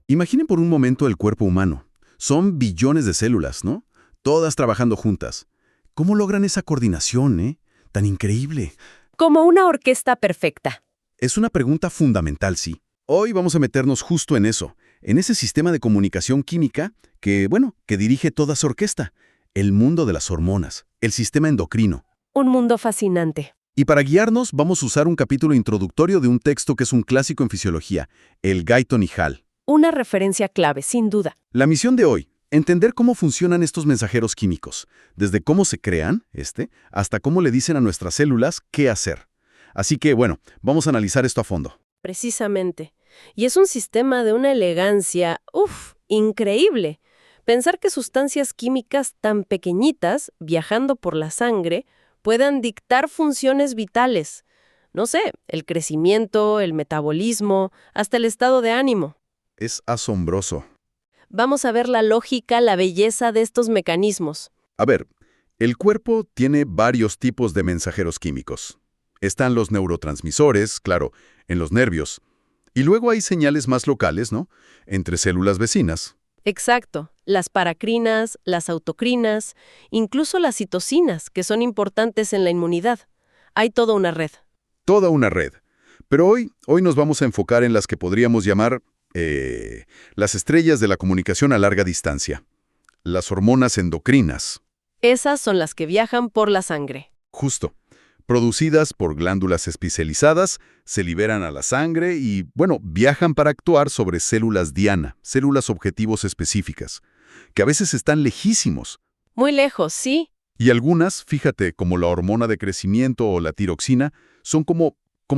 Imaginen por un momento el cuerpo humano. Son billones de células, ¿no? Todas trabajando juntas. ¿Cómo logran esa coordinación, Tan increíble. Como una orquesta perfecta. Es una pregunta fundamental, sí. Hoy vamos a meternos justo en eso, en ese sistema de comunicación química que dirige toda esa orquesta, el mundo de las hormonas, el sistema endocrino. Un mundo fascinante. Y para guiarnos vamos a usar un capítulo introductorio de un texto que es un clásico en fisiología, el Guyton y Hall. Una referencia clave, sin duda. La misión de hoy, entender cómo funcionan estos mensajeros químicos, desde cómo se crean, hasta cómo le dicen a nuestras células qué hacer. Así que, vamos a analizar esto a fondo. Precisamente. Y es un sistema de una elegancia, increíble. Pensar que sustancias químicas tan pequeñitas, viajando por la sangre, puedan dictar funciones vitales. No sé, el crecimiento, el metabolismo, hasta el estado de ánimo. Es asombroso. Vamos a ver la lógica, la belleza de estos mecanismos. A ver, el cuerpo tiene varios tipos de mensajeros químicos. Están los neurotransmisores, claro, en los nervios. Y luego hay señales más locales, ¿no? Entre células vecinas. Exacto. Las paracrinas, las autocrinas, incluso las citocinas, que son importantes en la inmunidad. Hay toda una red. Toda una red. Pero hoy nos vamos a enfocar en las que podríamos llamar las estrellas de la comunicación a larga distancia. Las hormonas endocrinas. Esas son las que viajan por la sangre. Justo. Producidas por glándulas especializadas, se liberan a la sangre y, viajan para actuar sobre células diana, células objetivos específicas, que a veces están lejísimos. Muy lejos, sí. Y algunas, fíjate, como la hormona de crecimiento o la tiroxina, son como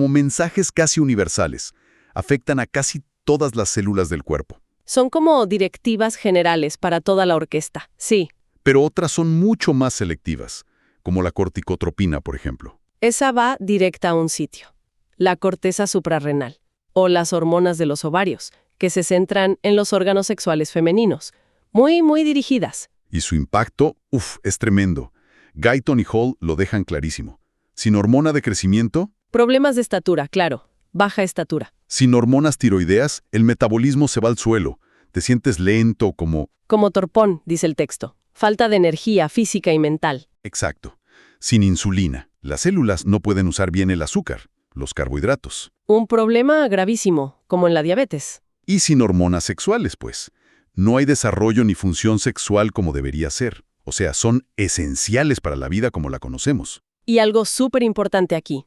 mensajes casi universales. Afectan a casi todas las células del cuerpo. Son como directivas generales para toda la orquesta, sí. Pero otras son mucho más selectivas, como la corticotropina, por ejemplo. Esa va directa a un sitio, la corteza suprarrenal, o las hormonas de los ovarios, que se centran en los órganos sexuales femeninos, muy, muy dirigidas. Y su impacto, es tremendo. Guyton y Hall lo dejan clarísimo. Sin hormona de crecimiento... Problemas de estatura, claro, baja estatura. Sin hormonas tiroideas, el metabolismo se va al suelo. Te sientes lento, como... Como torpón, dice el texto. Falta de energía física y mental. Exacto. Sin insulina, las células no pueden usar bien el azúcar, los carbohidratos. Un problema gravísimo, como en la diabetes. Y sin hormonas sexuales, pues. No hay desarrollo ni función sexual como debería ser. O sea, son esenciales para la vida como la conocemos. Y algo súper importante aquí.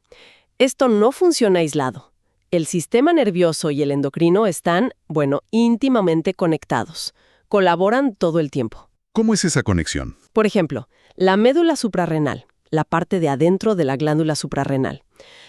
Esto no funciona aislado. El sistema nervioso y el endocrino están, íntimamente conectados. Colaboran todo el tiempo. ¿Cómo es esa conexión? Por ejemplo, la médula suprarrenal, la parte de adentro de la glándula suprarrenal,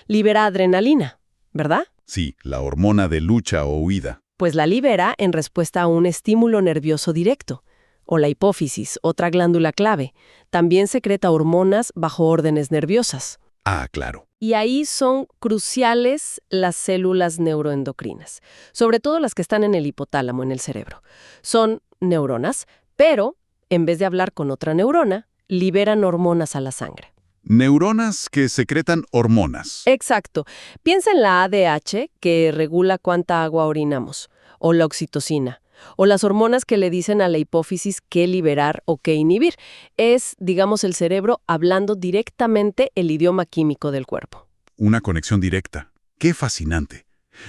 libera adrenalina, ¿verdad? Sí, la hormona de lucha o huida. Pues la libera en respuesta a un estímulo nervioso directo. O la hipófisis, otra glándula clave, también secreta hormonas bajo órdenes nerviosas. Ah, claro. Y ahí son cruciales las células neuroendocrinas, sobre todo las que están en el hipotálamo, en el cerebro. Son neuronas, pero en vez de hablar con otra neurona, liberan hormonas a la sangre. Neuronas que secretan hormonas. Exacto. Piensa en la ADH, que regula cuánta agua orinamos, o la oxitocina, o las hormonas que le dicen a la hipófisis qué liberar o qué inhibir. Es, digamos, el cerebro hablando directamente el idioma químico del cuerpo. Una conexión directa. ¡Qué fascinante!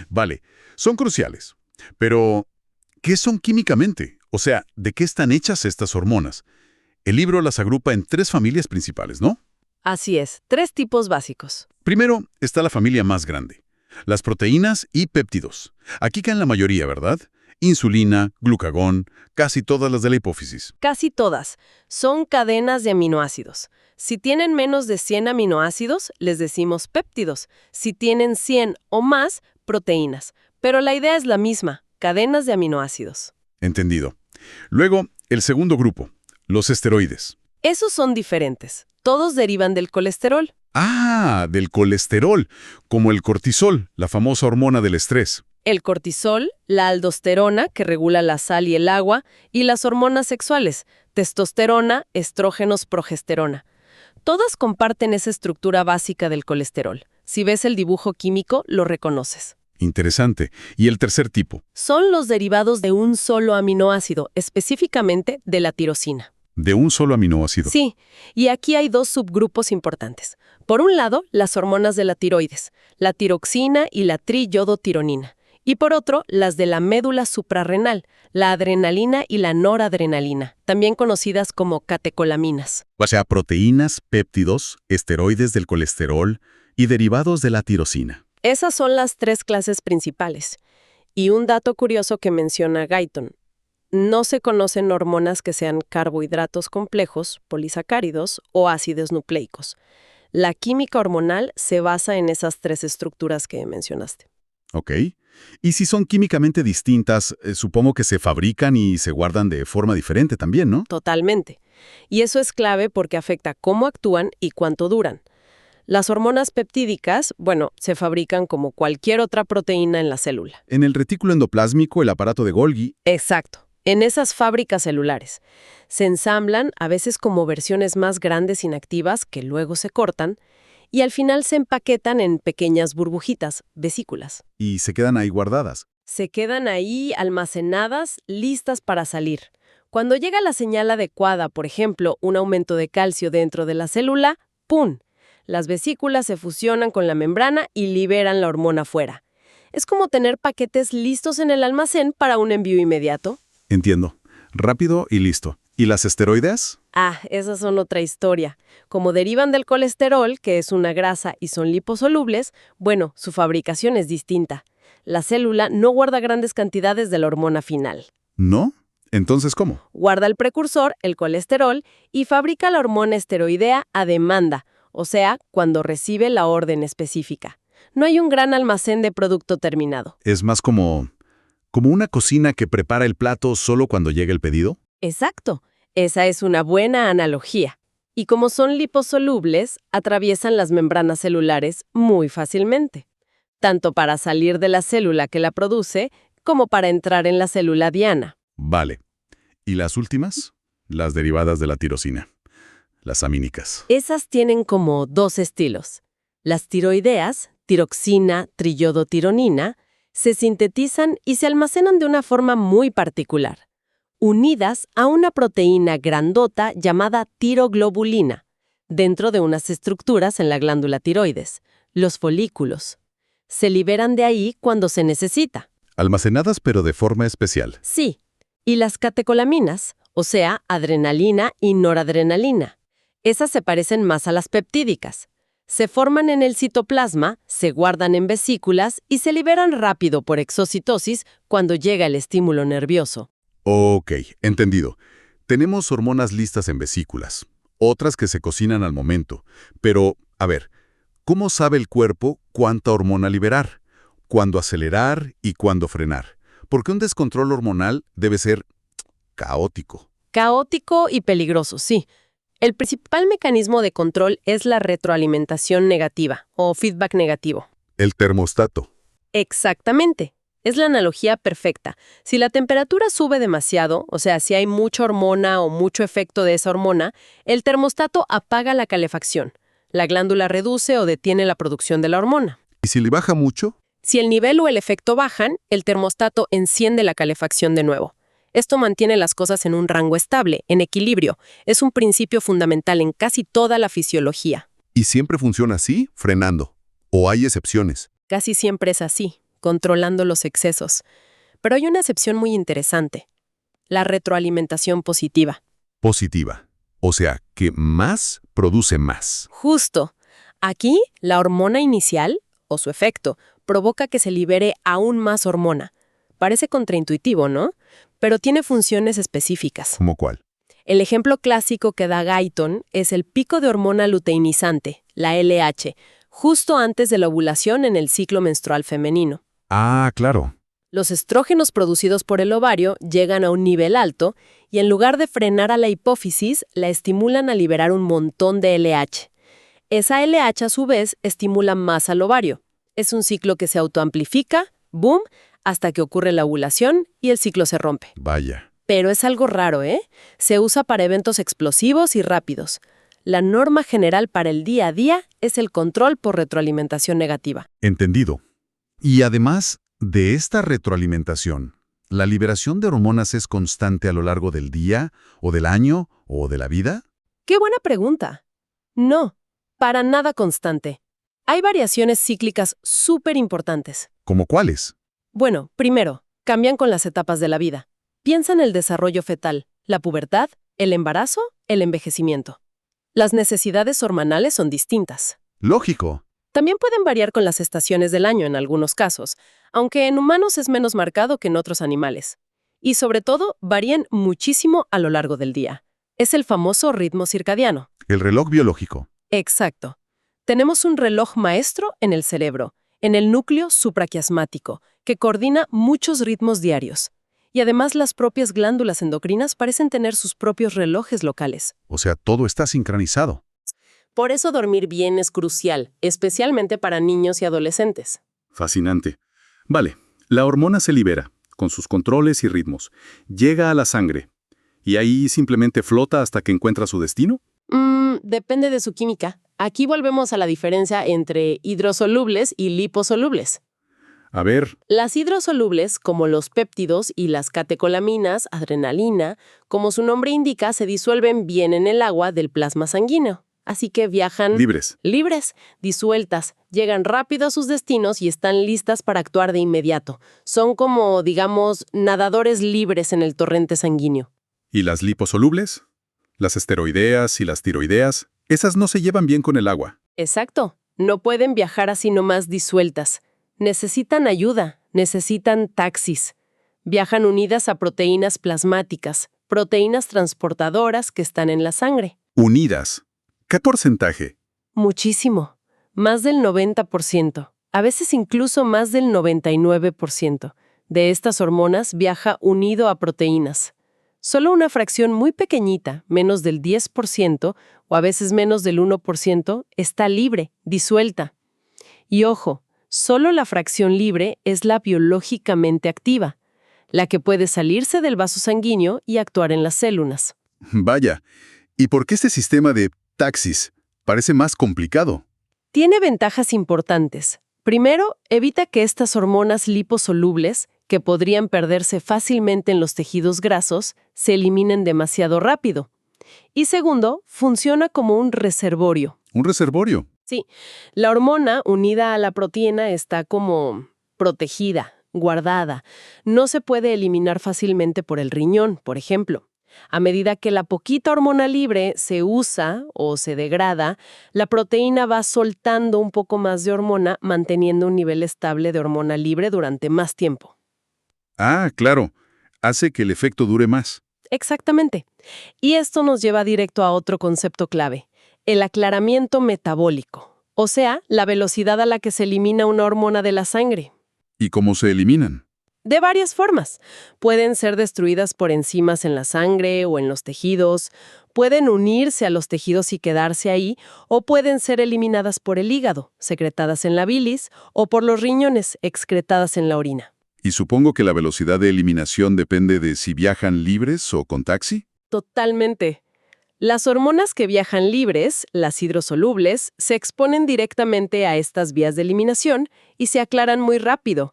Vale, son cruciales. Pero, ¿qué son químicamente? O sea, ¿de qué están hechas estas hormonas? El libro las agrupa en 3 familias principales, ¿no? Así es, 3 tipos básicos. Primero está la familia más grande, las proteínas y péptidos. Aquí caen la mayoría, ¿verdad? Insulina, glucagón, casi todas las de la hipófisis. Casi todas. Son cadenas de aminoácidos. Si tienen menos de 100 aminoácidos, les decimos péptidos. Si tienen 100 o más, proteínas. Pero la idea es la misma, cadenas de aminoácidos. Entendido. Luego, el segundo grupo, los esteroides. Esos son diferentes. Todos derivan del colesterol. Ah, del colesterol, como el cortisol, la famosa hormona del estrés. El cortisol, la aldosterona, que regula la sal y el agua, y las hormonas sexuales, testosterona, estrógenos, progesterona. Todas comparten esa estructura básica del colesterol. Si ves el dibujo químico, lo reconoces. Interesante. ¿Y el tercer tipo? Son los derivados de un solo aminoácido, específicamente de la tirosina. De un solo aminoácido. Sí, y aquí hay dos subgrupos importantes. Por un lado, las hormonas de la tiroides, la tiroxina y la triyodotironina. Y por otro, las de la médula suprarrenal, la adrenalina y la noradrenalina, también conocidas como catecolaminas. O sea, proteínas, péptidos, esteroides del colesterol y derivados de la tirosina. Esas son las tres clases principales. Y un dato curioso que menciona Guyton. No se conocen hormonas que sean carbohidratos complejos, polisacáridos o ácidos nucleicos. La química hormonal se basa en esas tres estructuras que mencionaste. ¿Ok? Y si son químicamente distintas, supongo que se fabrican y se guardan de forma diferente también, ¿no? Totalmente. Y eso es clave porque afecta cómo actúan y cuánto duran. Las hormonas peptídicas, bueno, se fabrican como cualquier otra proteína en la célula. En el retículo endoplásmico, el aparato de Golgi. Exacto. En esas fábricas celulares. Se ensamblan a veces como versiones más grandes inactivas que luego se cortan y al final se empaquetan en pequeñas burbujitas, vesículas. Y se quedan ahí guardadas. Se quedan ahí almacenadas, listas para salir. Cuando llega la señal adecuada, por ejemplo, un aumento de calcio dentro de la célula, ¡pum! Las vesículas se fusionan con la membrana y liberan la hormona fuera. Es como tener paquetes listos en el almacén para un envío inmediato. Entiendo. Rápido y listo. ¿Y las esteroides? Ah, esas son otra historia. Como derivan del colesterol, que es una grasa y son liposolubles, bueno, su fabricación es distinta. La célula no guarda grandes cantidades de la hormona final. ¿No? Entonces, ¿cómo? Guarda el precursor, el colesterol, y fabrica la hormona esteroidea a demanda, o sea, cuando recibe la orden específica. No hay un gran almacén de producto terminado. Es más como una cocina que prepara el plato solo cuando llega el pedido. Exacto. Esa es una buena analogía. Y como son liposolubles, atraviesan las membranas celulares muy fácilmente, tanto para salir de la célula que la produce, como para entrar en la célula diana. Vale. ¿Y las últimas? Las derivadas de la tirosina. Las amínicas. Esas tienen como dos estilos. Las tiroideas, tiroxina, triyodotironina, se sintetizan y se almacenan de una forma muy particular, unidas a una proteína grandota llamada tiroglobulina, dentro de unas estructuras en la glándula tiroides, los folículos. Se liberan de ahí cuando se necesita. Almacenadas pero de forma especial. Sí. Y las catecolaminas, o sea, adrenalina y noradrenalina. Esas se parecen más a las peptídicas. Se forman en el citoplasma, se guardan en vesículas y se liberan rápido por exocitosis cuando llega el estímulo nervioso. Ok, entendido. Tenemos hormonas listas en vesículas, otras que se cocinan al momento. Pero, a ver, ¿cómo sabe el cuerpo cuánta hormona liberar? ¿Cuándo acelerar y cuándo frenar? Porque un descontrol hormonal debe ser caótico. Caótico y peligroso, sí. El principal mecanismo de control es la retroalimentación negativa o feedback negativo. El termostato. Exactamente. Es la analogía perfecta. Si la temperatura sube demasiado, o sea, si hay mucha hormona o mucho efecto de esa hormona, el termostato apaga la calefacción. La glándula reduce o detiene la producción de la hormona. ¿Y si le baja mucho? Si el nivel o el efecto bajan, el termostato enciende la calefacción de nuevo. Esto mantiene las cosas en un rango estable, en equilibrio. Es un principio fundamental en casi toda la fisiología. ¿Y siempre funciona así, frenando? ¿O hay excepciones? Casi siempre es así, controlando los excesos. Pero hay una excepción muy interesante: la retroalimentación positiva. Positiva. O sea, que más produce más. Justo. Aquí, la hormona inicial, o su efecto, provoca que se libere aún más hormona. Parece contraintuitivo, ¿no? Pero tiene funciones específicas. ¿Cómo cuál? El ejemplo clásico que da Guyton es el pico de hormona luteinizante, la LH, justo antes de la ovulación en el ciclo menstrual femenino. Ah, claro. Los estrógenos producidos por el ovario llegan a un nivel alto y en lugar de frenar a la hipófisis, la estimulan a liberar un montón de LH. Esa LH, a su vez, estimula más al ovario. Es un ciclo que se autoamplifica, boom, hasta que ocurre la ovulación y el ciclo se rompe. Vaya. Pero es algo raro, ¿eh? Se usa para eventos explosivos y rápidos. La norma general para el día a día es el control por retroalimentación negativa. Entendido. Y además de esta retroalimentación, ¿la liberación de hormonas es constante a lo largo del día, o del año, o de la vida? ¡Qué buena pregunta! No, para nada constante. Hay variaciones cíclicas súper importantes. ¿Cómo cuáles? Bueno, primero, cambian con las etapas de la vida. Piensa en el desarrollo fetal, la pubertad, el embarazo, el envejecimiento. Las necesidades hormonales son distintas. Lógico. También pueden variar con las estaciones del año en algunos casos, aunque en humanos es menos marcado que en otros animales. Y sobre todo, varían muchísimo a lo largo del día. Es el famoso ritmo circadiano. El reloj biológico. Exacto. Tenemos un reloj maestro en el cerebro, en el núcleo supraquiasmático, que coordina muchos ritmos diarios. Y además las propias glándulas endocrinas parecen tener sus propios relojes locales. O sea, todo está sincronizado. Por eso dormir bien es crucial, especialmente para niños y adolescentes. Fascinante. Vale, la hormona se libera, con sus controles y ritmos. Llega a la sangre. ¿Y ahí simplemente flota hasta que encuentra su destino? Depende de su química. Aquí volvemos a la diferencia entre hidrosolubles y liposolubles. A ver, Las hidrosolubles, como los péptidos y las catecolaminas, adrenalina, como su nombre indica, se disuelven bien en el agua del plasma sanguíneo. Así que viajan libres. libres, disueltas, llegan rápido a sus destinos y están listas para actuar de inmediato. Son como, digamos, nadadores libres en el torrente sanguíneo. ¿Y las liposolubles? Las esteroideas y las tiroideas, esas no se llevan bien con el agua. Exacto. No pueden viajar así nomás disueltas. Necesitan ayuda, necesitan taxis. Viajan unidas a proteínas plasmáticas, proteínas transportadoras que están en la sangre. Unidas. ¿Qué porcentaje? Muchísimo. Más del 90%. A veces incluso más del 99%. De estas hormonas viaja unido a proteínas. Solo una fracción muy pequeñita, menos del 10%, o a veces menos del 1%, está libre, disuelta. Y ojo, solo la fracción libre es la biológicamente activa, la que puede salirse del vaso sanguíneo y actuar en las células. Vaya, ¿y por qué este sistema de taxis parece más complicado? Tiene ventajas importantes. Primero, evita que estas hormonas liposolubles, que podrían perderse fácilmente en los tejidos grasos, se eliminen demasiado rápido. Y segundo, funciona como un reservorio. ¿Un reservorio? Sí, la hormona unida a la proteína está como protegida, guardada. No se puede eliminar fácilmente por el riñón, por ejemplo. A medida que la poquita hormona libre se usa o se degrada, la proteína va soltando un poco más de hormona, manteniendo un nivel estable de hormona libre durante más tiempo. Ah, claro. Hace que el efecto dure más. Exactamente. Y esto nos lleva directo a otro concepto clave, el aclaramiento metabólico, o sea, la velocidad a la que se elimina una hormona de la sangre. ¿Y cómo se eliminan? De varias formas. Pueden ser destruidas por enzimas en la sangre o en los tejidos, pueden unirse a los tejidos y quedarse ahí, o pueden ser eliminadas por el hígado, secretadas en la bilis, o por los riñones, excretadas en la orina. Y supongo que la velocidad de eliminación depende de si viajan libres o con taxi. Totalmente. Las hormonas que viajan libres, las hidrosolubles, se exponen directamente a estas vías de eliminación y se aclaran muy rápido.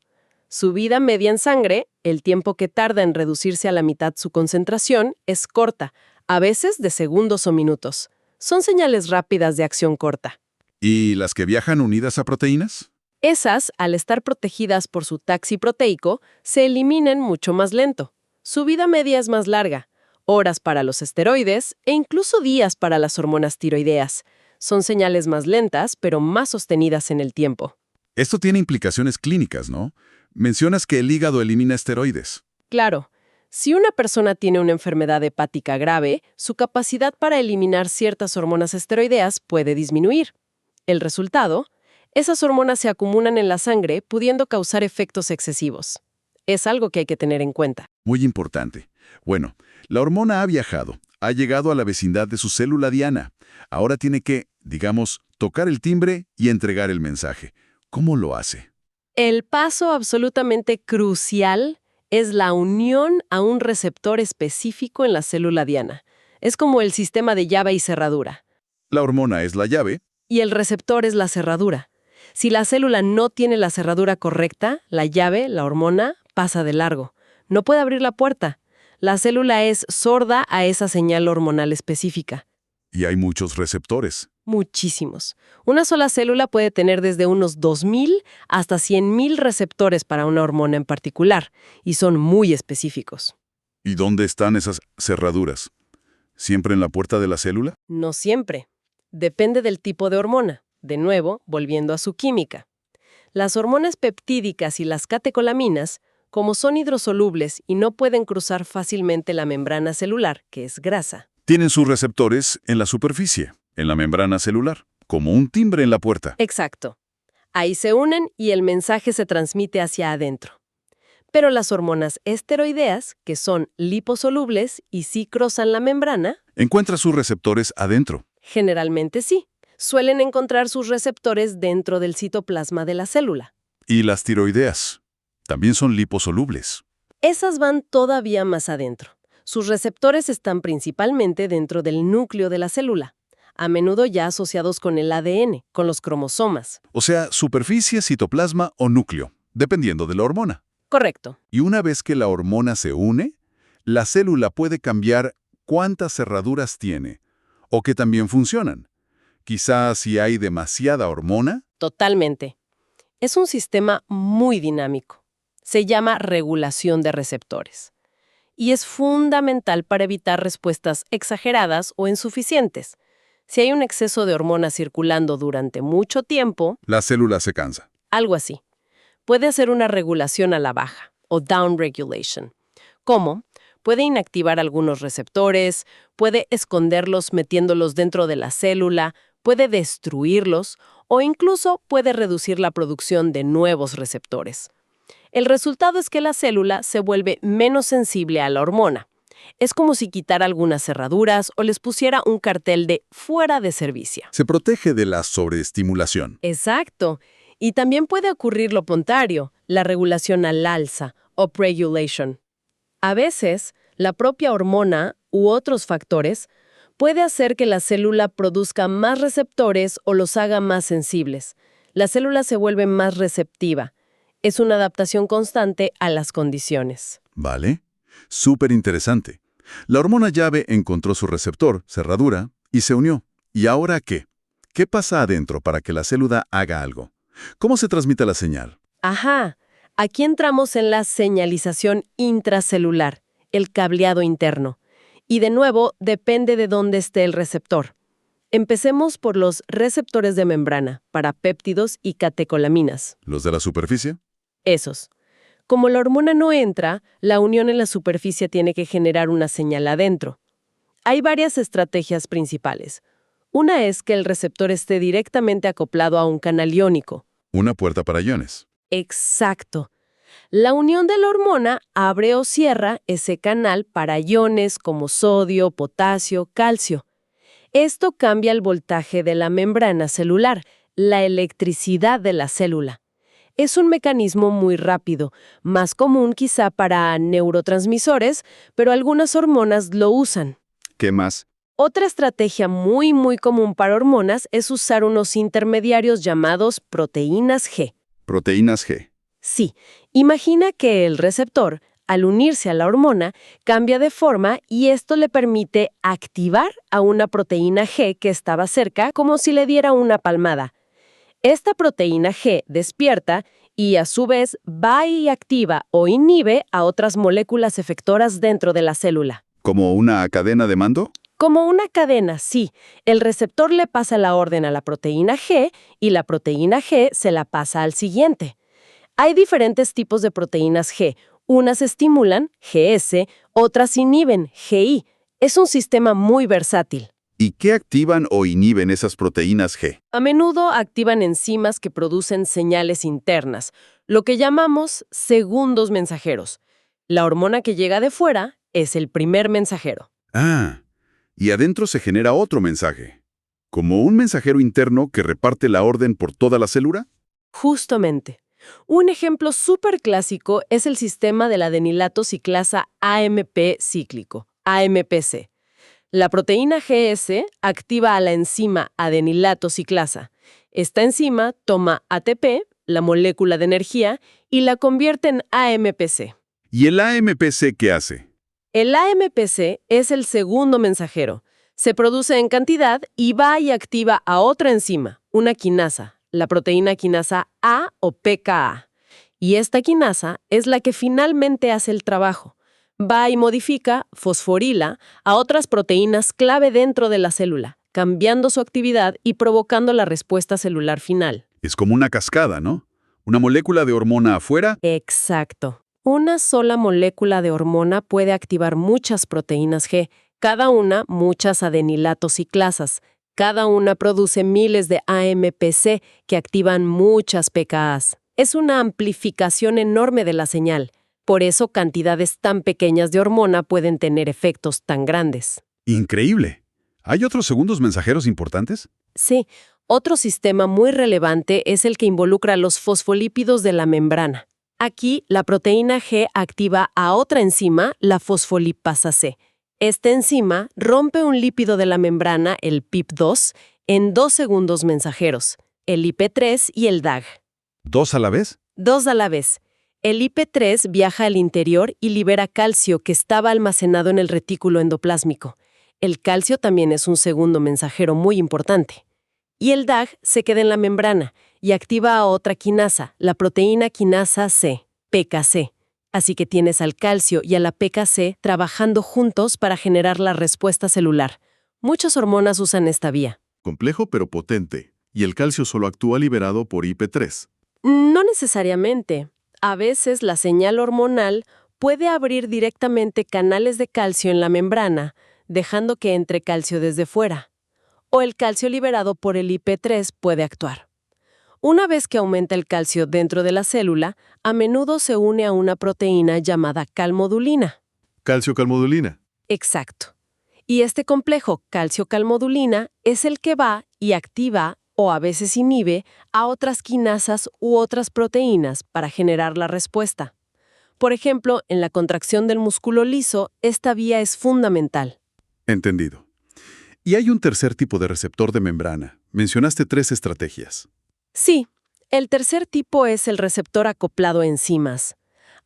Su vida media en sangre, el tiempo que tarda en reducirse a la mitad su concentración, es corta, a veces de segundos o minutos. Son señales rápidas de acción corta. ¿Y las que viajan unidas a proteínas? Esas, al estar protegidas por su taxi proteico, se eliminan mucho más lento. Su vida media es más larga, horas para los esteroides e incluso días para las hormonas tiroideas. Son señales más lentas, pero más sostenidas en el tiempo. Esto tiene implicaciones clínicas, ¿no? Mencionas que el hígado elimina esteroides. Claro, si una persona tiene una enfermedad hepática grave, su capacidad para eliminar ciertas hormonas esteroideas puede disminuir. El resultado, esas hormonas se acumulan en la sangre, pudiendo causar efectos excesivos. Es algo que hay que tener en cuenta. Muy importante. Bueno, la hormona ha viajado, ha llegado a la vecindad de su célula diana. Ahora tiene que, digamos, tocar el timbre y entregar el mensaje. ¿Cómo lo hace? El paso absolutamente crucial es la unión a un receptor específico en la célula diana. Es como el sistema de llave y cerradura. La hormona es la llave. Y el receptor es la cerradura. Si la célula no tiene la cerradura correcta, la llave, la hormona, pasa de largo. No puede abrir la puerta. La célula es sorda a esa señal hormonal específica. Y hay muchos receptores. Muchísimos. Una sola célula puede tener desde unos 2.000 hasta 100.000 receptores para una hormona en particular, y son muy específicos. ¿Y dónde están esas cerraduras? ¿Siempre en la puerta de la célula? No siempre. Depende del tipo de hormona. De nuevo, volviendo a su química. Las hormonas peptídicas y las catecolaminas, como son hidrosolubles y no pueden cruzar fácilmente la membrana celular, que es grasa. Tienen sus receptores en la superficie, en la membrana celular, como un timbre en la puerta. Exacto. Ahí se unen y el mensaje se transmite hacia adentro. Pero las hormonas esteroideas, que son liposolubles y sí cruzan la membrana, Encuentra sus receptores adentro. generalmente sí. Suelen encontrar sus receptores dentro del citoplasma de la célula. Y las tiroideas también son liposolubles. Esas van todavía más adentro. Sus receptores están principalmente dentro del núcleo de la célula, a menudo ya asociados con el ADN, con los cromosomas. O sea, superficie, citoplasma o núcleo, dependiendo de la hormona. Correcto. Y una vez que la hormona se une, la célula puede cambiar cuántas cerraduras tiene, o que también funcionan. Quizás si hay demasiada hormona. Totalmente. Es un sistema muy dinámico. Se llama regulación de receptores. Y es fundamental para evitar respuestas exageradas o insuficientes. Si hay un exceso de hormonas circulando durante mucho tiempo, La célula se cansa. algo así, puede hacer una regulación a la baja, o downregulation. ¿Cómo? Puede inactivar algunos receptores, puede esconderlos metiéndolos dentro de la célula, puede destruirlos, o incluso puede reducir la producción de nuevos receptores. El resultado es que la célula se vuelve menos sensible a la hormona. Es como si quitara algunas cerraduras o les pusiera un cartel de fuera de servicio. Se protege de la sobreestimulación. Exacto. Y también puede ocurrir lo contrario, la regulación al alza, upregulation. A veces, la propia hormona u otros factores puede hacer que la célula produzca más receptores o los haga más sensibles. La célula se vuelve más receptiva. Es una adaptación constante a las condiciones. ¿Vale? Súper interesante. La hormona llave encontró su receptor, cerradura, y se unió. ¿Y ahora qué? ¿Qué pasa adentro para que la célula haga algo? ¿Cómo se transmite la señal? Ajá, aquí entramos en la señalización intracelular, el cableado interno. Y de nuevo, depende de dónde esté el receptor. Empecemos por los receptores de membrana, para péptidos y catecolaminas. ¿Los de la superficie? Esos. Como la hormona no entra, la unión en la superficie tiene que generar una señal adentro. Hay varias estrategias principales. Una es que el receptor esté directamente acoplado a un canal iónico. Una puerta para iones. Exacto. La unión de la hormona abre o cierra ese canal para iones como sodio, potasio, calcio. Esto cambia el voltaje de la membrana celular, la electricidad de la célula. Es un mecanismo muy rápido, más común quizá para neurotransmisores, pero algunas hormonas lo usan. ¿Qué más? Otra estrategia muy común para hormonas es usar unos intermediarios llamados proteínas G. Proteínas G. Sí, imagina que el receptor, al unirse a la hormona, cambia de forma y esto le permite activar a una proteína G que estaba cerca como si le diera una palmada. Esta proteína G despierta y a su vez va y activa o inhibe a otras moléculas efectoras dentro de la célula. ¿Como una cadena de mando? Como una cadena, sí. El receptor le pasa la orden a la proteína G y la proteína G se la pasa al siguiente. Hay diferentes tipos de proteínas G. Unas estimulan, GS, otras inhiben, GI. Es un sistema muy versátil. ¿Y qué activan o inhiben esas proteínas G? A menudo activan enzimas que producen señales internas, lo que llamamos segundos mensajeros. La hormona que llega de fuera es el primer mensajero. Ah, y adentro se genera otro mensaje. ¿Como un mensajero interno que reparte la orden por toda la célula? Justamente. Un ejemplo súper clásico es el sistema de la adenilato ciclasa AMP cíclico, AMPC. La proteína GS activa a la enzima adenilato ciclasa Esta enzima toma ATP, la molécula de energía, y la convierte en AMPC. ¿Y el AMPC qué hace? El AMPC es el segundo mensajero. Se produce en cantidad y va y activa a otra enzima, una quinasa, la proteína quinasa A o PKA. Y esta quinasa es la que finalmente hace el trabajo. Va y modifica, fosforila, a otras proteínas clave dentro de la célula, cambiando su actividad y provocando la respuesta celular final. Es como una cascada, ¿no? Una molécula de hormona afuera. Exacto. Una sola molécula de hormona puede activar muchas proteínas G, cada una muchas adenilatos ciclasas. Cada una produce miles de AMPC que activan muchas PKAs. Es una amplificación enorme de la señal. Por eso cantidades tan pequeñas de hormona pueden tener efectos tan grandes. Increíble. ¿Hay otros segundos mensajeros importantes? Sí, otro sistema muy relevante es el que involucra los fosfolípidos de la membrana. Aquí, la proteína G activa a otra enzima, la fosfolipasa C. Esta enzima rompe un lípido de la membrana, el PIP2, en 2 segundos mensajeros, el IP3 y el DAG. ¿Dos a la vez? 2 a la vez. El IP3 viaja al interior y libera calcio que estaba almacenado en el retículo endoplásmico. El calcio también es un segundo mensajero muy importante. Y el DAG se queda en la membrana y activa a otra quinasa, la proteína quinasa C, PKC. Así que tienes al calcio y a la PKC trabajando juntos para generar la respuesta celular. Muchas hormonas usan esta vía. Complejo pero potente. Y el calcio solo actúa liberado por IP3. No necesariamente. A veces la señal hormonal puede abrir directamente canales de calcio en la membrana, dejando que entre calcio desde fuera. O el calcio liberado por el IP3 puede actuar. Una vez que aumenta el calcio dentro de la célula, a menudo se une a una proteína llamada calmodulina. Calcio-calmodulina. Exacto. Y este complejo calcio-calmodulina es el que va y activa o a veces inhibe a otras quinasas u otras proteínas para generar la respuesta. Por ejemplo, en la contracción del músculo liso, esta vía es fundamental. Entendido. Y hay un tercer tipo de receptor de membrana. Mencionaste 3 estrategias. Sí, el tercer tipo es el receptor acoplado a enzimas.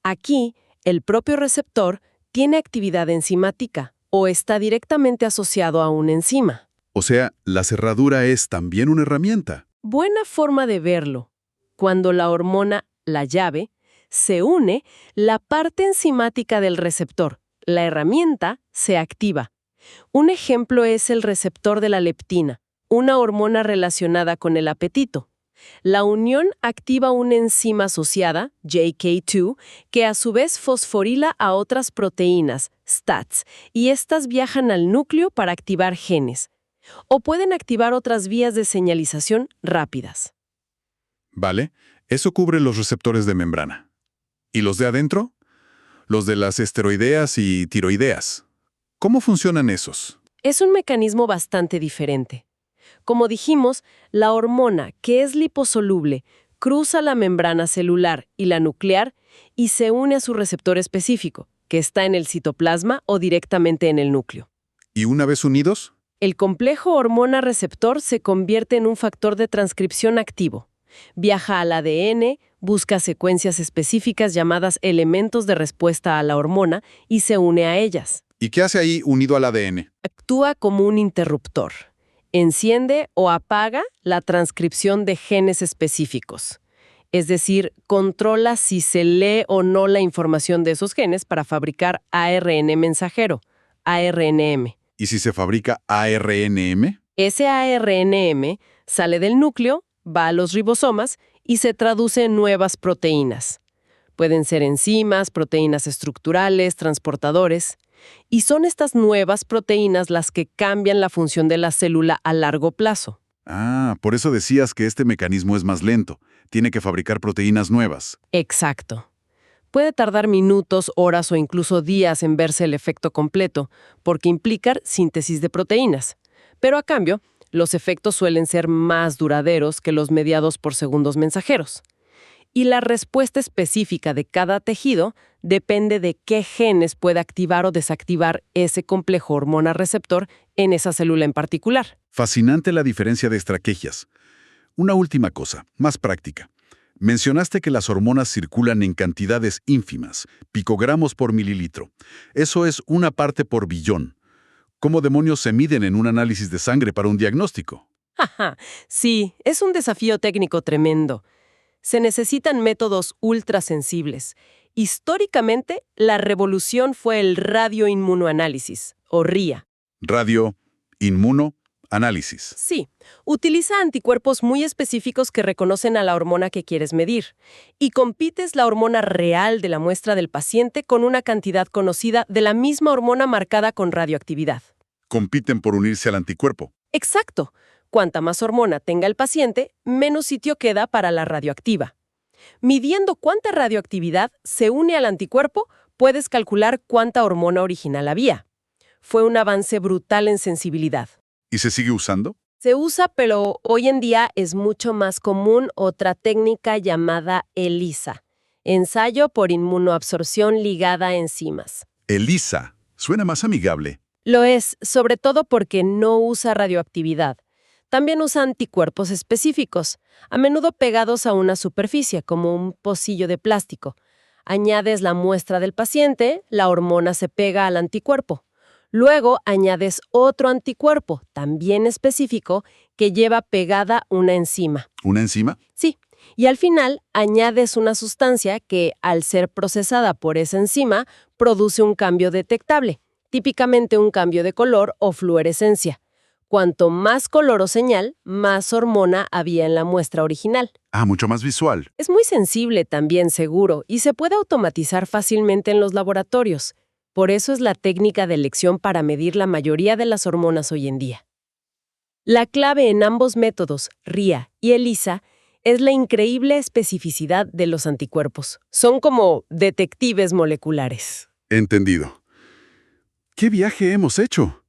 Aquí, el propio receptor tiene actividad enzimática o está directamente asociado a una enzima. O sea, la cerradura es también una herramienta. Buena forma de verlo. Cuando la hormona, la llave, se une, la parte enzimática del receptor, la herramienta, se activa. Un ejemplo es el receptor de la leptina, una hormona relacionada con el apetito. La unión activa una enzima asociada, JK2, que a su vez fosforila a otras proteínas, STATs, y estas viajan al núcleo para activar genes. O pueden activar otras vías de señalización rápidas. Vale, eso cubre los receptores de membrana. ¿Y los de adentro? Los de las esteroideas y tiroideas. ¿Cómo funcionan esos? Es un mecanismo bastante diferente. Como dijimos, la hormona, que es liposoluble, cruza la membrana celular y la nuclear y se une a su receptor específico, que está en el citoplasma o directamente en el núcleo. ¿Y una vez unidos? El complejo hormona-receptor se convierte en un factor de transcripción activo. Viaja al ADN, busca secuencias específicas llamadas elementos de respuesta a la hormona y se une a ellas. ¿Y qué hace ahí unido al ADN? Actúa como un interruptor. Enciende o apaga la transcripción de genes específicos. Es decir, controla si se lee o no la información de esos genes para fabricar ARN mensajero, ARNM. ¿Y si se fabrica ARNM? Ese ARNM sale del núcleo, va a los ribosomas y se traduce en nuevas proteínas. Pueden ser enzimas, proteínas estructurales, transportadores. Y son estas nuevas proteínas las que cambian la función de la célula a largo plazo. Ah, por eso decías que este mecanismo es más lento. Tiene que fabricar proteínas nuevas. Exacto. Puede tardar minutos, horas o incluso días en verse el efecto completo, porque implica síntesis de proteínas. Pero a cambio, los efectos suelen ser más duraderos que los mediados por segundos mensajeros. Y la respuesta específica de cada tejido depende de qué genes puede activar o desactivar ese complejo hormona receptor en esa célula en particular. Fascinante la diferencia de estrategias. Una última cosa, más práctica. Mencionaste que las hormonas circulan en cantidades ínfimas, picogramos por mililitro. Eso es una parte por billón. ¿Cómo demonios se miden en un análisis de sangre para un diagnóstico? Ajá, sí, es un desafío técnico tremendo. Se necesitan métodos ultrasensibles. Históricamente, la revolución fue el radioinmunoanálisis, o RIA. Radioinmunoanálisis. Sí, utiliza anticuerpos muy específicos que reconocen a la hormona que quieres medir. Y compites la hormona real de la muestra del paciente con una cantidad conocida de la misma hormona marcada con radioactividad. Compiten por unirse al anticuerpo. Exacto. Cuanta más hormona tenga el paciente, menos sitio queda para la radioactiva. Midiendo cuánta radioactividad se une al anticuerpo, puedes calcular cuánta hormona original había. Fue un avance brutal en sensibilidad. ¿Y se sigue usando? Se usa, pero hoy en día es mucho más común otra técnica llamada ELISA, ensayo por inmunoabsorción ligada a enzimas. ELISA. Suena más amigable. Lo es, sobre todo porque no usa radioactividad. También usa anticuerpos específicos, a menudo pegados a una superficie, como un pocillo de plástico. Añades la muestra del paciente, la hormona se pega al anticuerpo. Luego añades otro anticuerpo, también específico, que lleva pegada una enzima. ¿Una enzima? Sí, y al final añades una sustancia que, al ser procesada por esa enzima, produce un cambio detectable, típicamente un cambio de color o fluorescencia. Cuanto más color o señal, más hormona había en la muestra original. Ah, mucho más visual. Es muy sensible también, seguro, y se puede automatizar fácilmente en los laboratorios. Por eso es la técnica de elección para medir la mayoría de las hormonas hoy en día. La clave en ambos métodos, RIA y ELISA, es la increíble especificidad de los anticuerpos. Son como detectives moleculares. Entendido. ¿Qué viaje hemos hecho?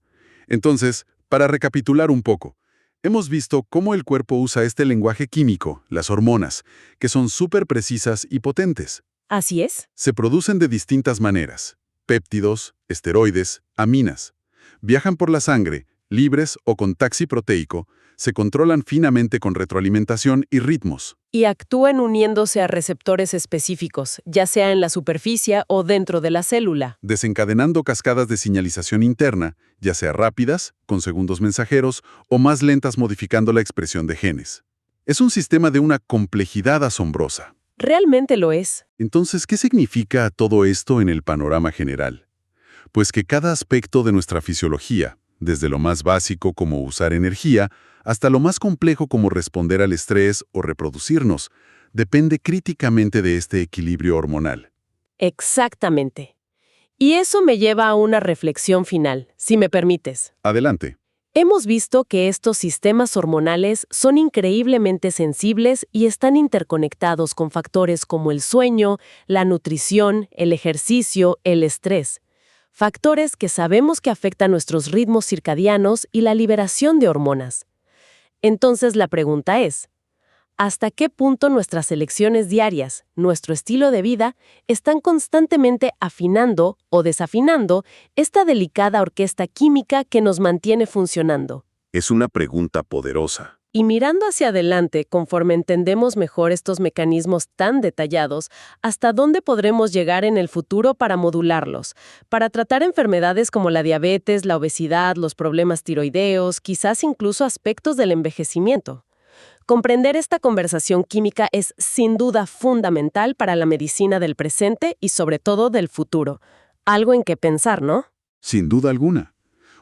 Entonces, para recapitular un poco, hemos visto cómo el cuerpo usa este lenguaje químico, las hormonas, que son súper precisas y potentes. Así es. Se producen de distintas maneras: péptidos, esteroides, aminas. Viajan por la sangre, libres o con taxi proteico, se controlan finamente con retroalimentación y ritmos. Y actúan uniéndose a receptores específicos, ya sea en la superficie o dentro de la célula. Desencadenando cascadas de señalización interna, ya sea rápidas, con segundos mensajeros, o más lentas modificando la expresión de genes. Es un sistema de una complejidad asombrosa. Realmente lo es. Entonces, ¿qué significa todo esto en el panorama general? Pues que cada aspecto de nuestra fisiología, desde lo más básico como usar energía, hasta lo más complejo como responder al estrés o reproducirnos, depende críticamente de este equilibrio hormonal. Exactamente. Y eso me lleva a una reflexión final, si me permites. Adelante. Hemos visto que estos sistemas hormonales son increíblemente sensibles y están interconectados con factores como el sueño, la nutrición, el ejercicio, el estrés. Factores que sabemos que afectan nuestros ritmos circadianos y la liberación de hormonas. Entonces la pregunta es, ¿hasta qué punto nuestras elecciones diarias, nuestro estilo de vida, están constantemente afinando o desafinando esta delicada orquesta química que nos mantiene funcionando? Es una pregunta poderosa. Y mirando hacia adelante, conforme entendemos mejor estos mecanismos tan detallados, ¿hasta dónde podremos llegar en el futuro para modularlos? Para tratar enfermedades como la diabetes, la obesidad, los problemas tiroideos, quizás incluso aspectos del envejecimiento. Comprender esta conversación química es sin duda fundamental para la medicina del presente y sobre todo del futuro. Algo en que pensar, ¿no? Sin duda alguna.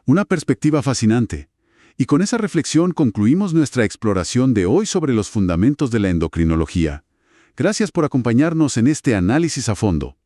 Una perspectiva fascinante. Y con esa reflexión concluimos nuestra exploración de hoy sobre los fundamentos de la endocrinología. Gracias por acompañarnos en este análisis a fondo.